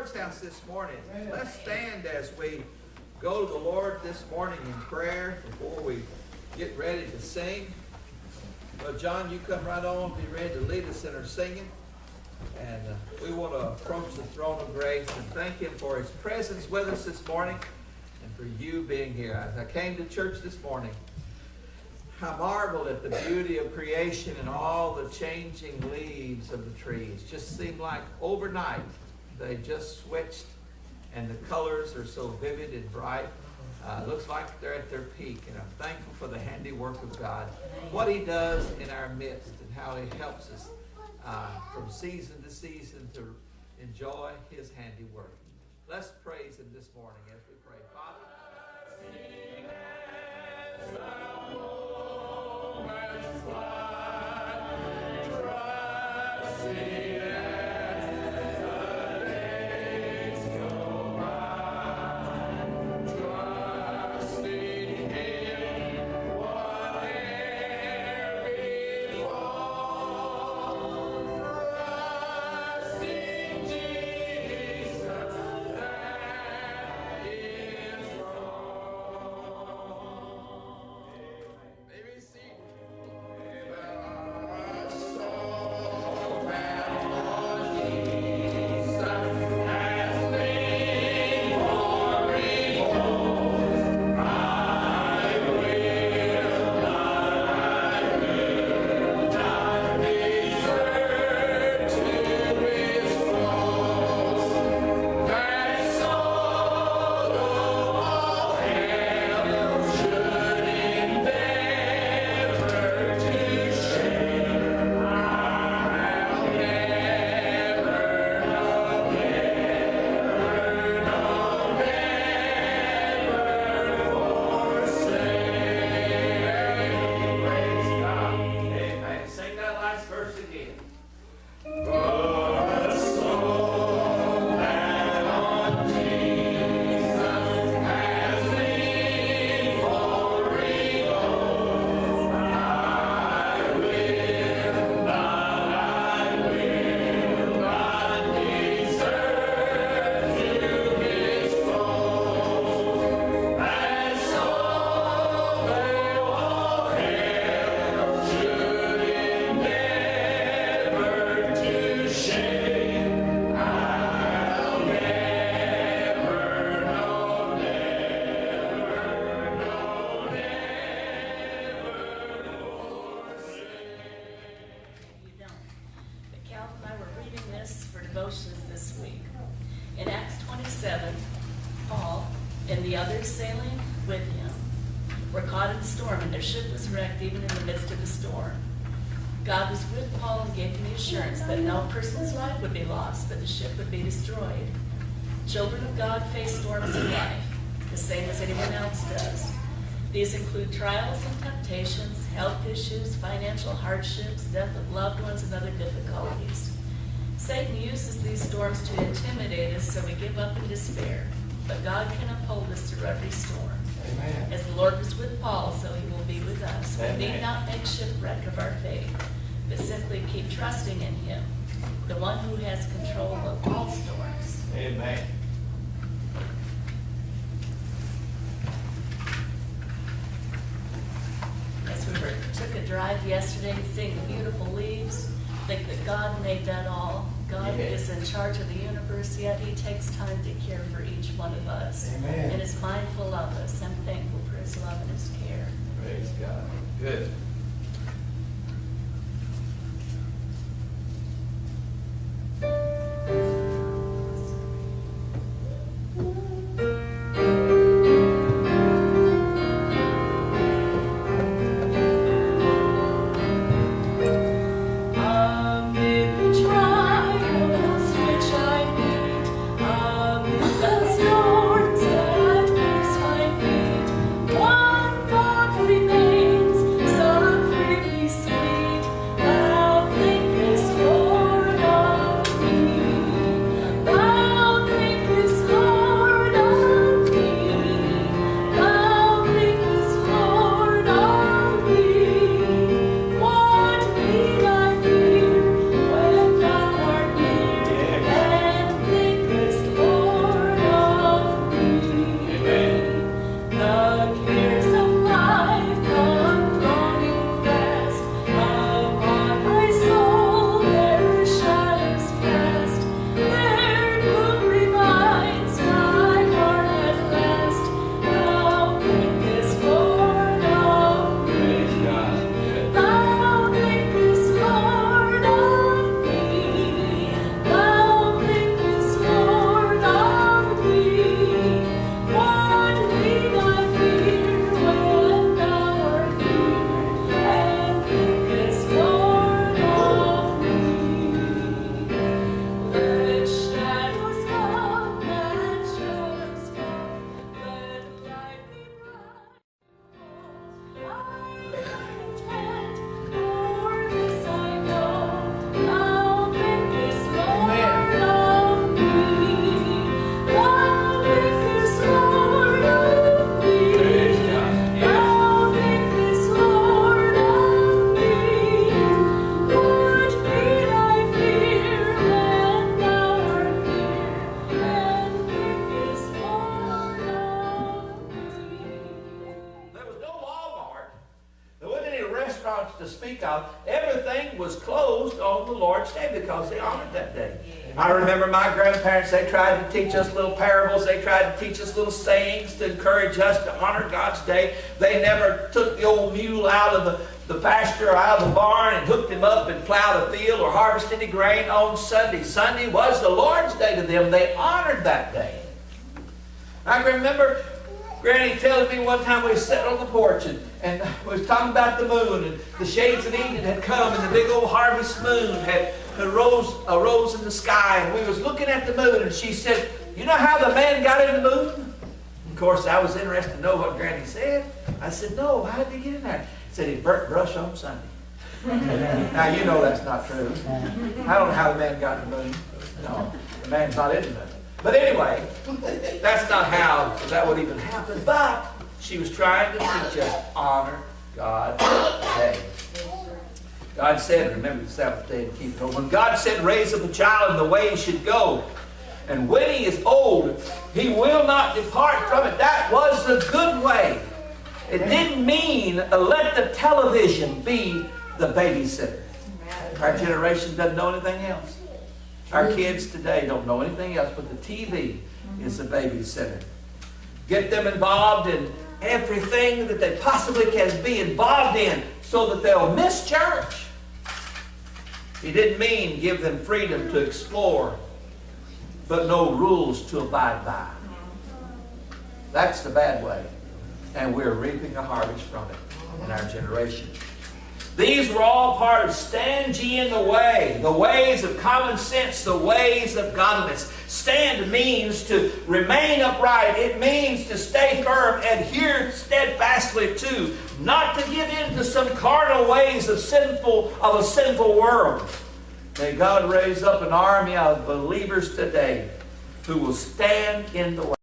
Lord's house this morning. Let's stand as we go to the Lord this morning in prayer before we get ready to sing. Well, John, you come right on, be ready to lead us in our singing. And we want to approach the throne of grace and thank Him for His presence with us this morning and for you being here. As I came to church this morning, I marveled at the beauty of creation and all the changing leaves of the trees. Just seemed like overnight they just switched and the colors are so vivid and bright. Looks like they're at their peak, and I'm thankful for the handiwork of God, what He does in our midst and how He helps us from season to season to enjoy His handiwork. Let's praise Him this morning as we pray. Father, children of God face storms in life, the same as anyone else does. These include trials and temptations, health issues, financial hardships, death of loved ones, and other difficulties. Satan uses these storms to intimidate us so we give up in despair, but God can uphold us through every storm. Amen. As the Lord was with Paul, so He will be with us. Amen. We need not make shipwreck of our faith, but simply keep trusting in Him, the one who has control of all storms. Amen. Took a drive yesterday, seeing the beautiful leaves. Think that God made that all. God is in charge of the universe, yet He takes time to care for each one of us. Amen. And is mindful of us. I'm thankful for His love and His care. Praise God. Good. The storms that beat my feet, restaurants to speak of. Everything was closed on the Lord's Day because they honored that day. I remember my grandparents, they tried to teach us little parables. They tried to teach us little sayings to encourage us to honor God's day. They never took the old mule out of the pasture or out of the barn and hooked him up and plowed a field or harvested any grain on Sunday. Sunday was the Lord's day to them. They honored that day. I can remember Granny telling me one time we were sitting on the porch and we was talking about the moon, and the shades of evening had come, and the big old harvest moon had arose in the sky, and we was looking at the moon, and she said, "You know how the man got in the moon?" Of course, I was interested to know what Granny said. I said, "No, how did he get in there?" He said, "He burnt brush on Sunday." Now, you know that's not true. I don't know how the man got in the moon. No, the man's not in the moon. But anyway, that's not how that would even happen. But she was trying to teach us, honor God's day. God said, remember the Sabbath day and keep it holy. When God said, raise up a child in the way he should go, and when he is old, he will not depart from it. That was the good way. It didn't mean let the television be the babysitter. Our generation doesn't know anything else. Our kids today don't know anything else but the TV is the babysitter. Get them involved in everything that they possibly can be involved in so that they'll miss church. He didn't mean give them freedom to explore, but no rules to abide by. That's the bad way. And we're reaping a harvest from it in our generation. These were all part of stand ye in the way, the ways of common sense, the ways of godliness. Stand means to remain upright. It means to stay firm, adhere steadfastly to, not to give in to some carnal ways of a sinful world. May God raise up an army of believers today who will stand in the way.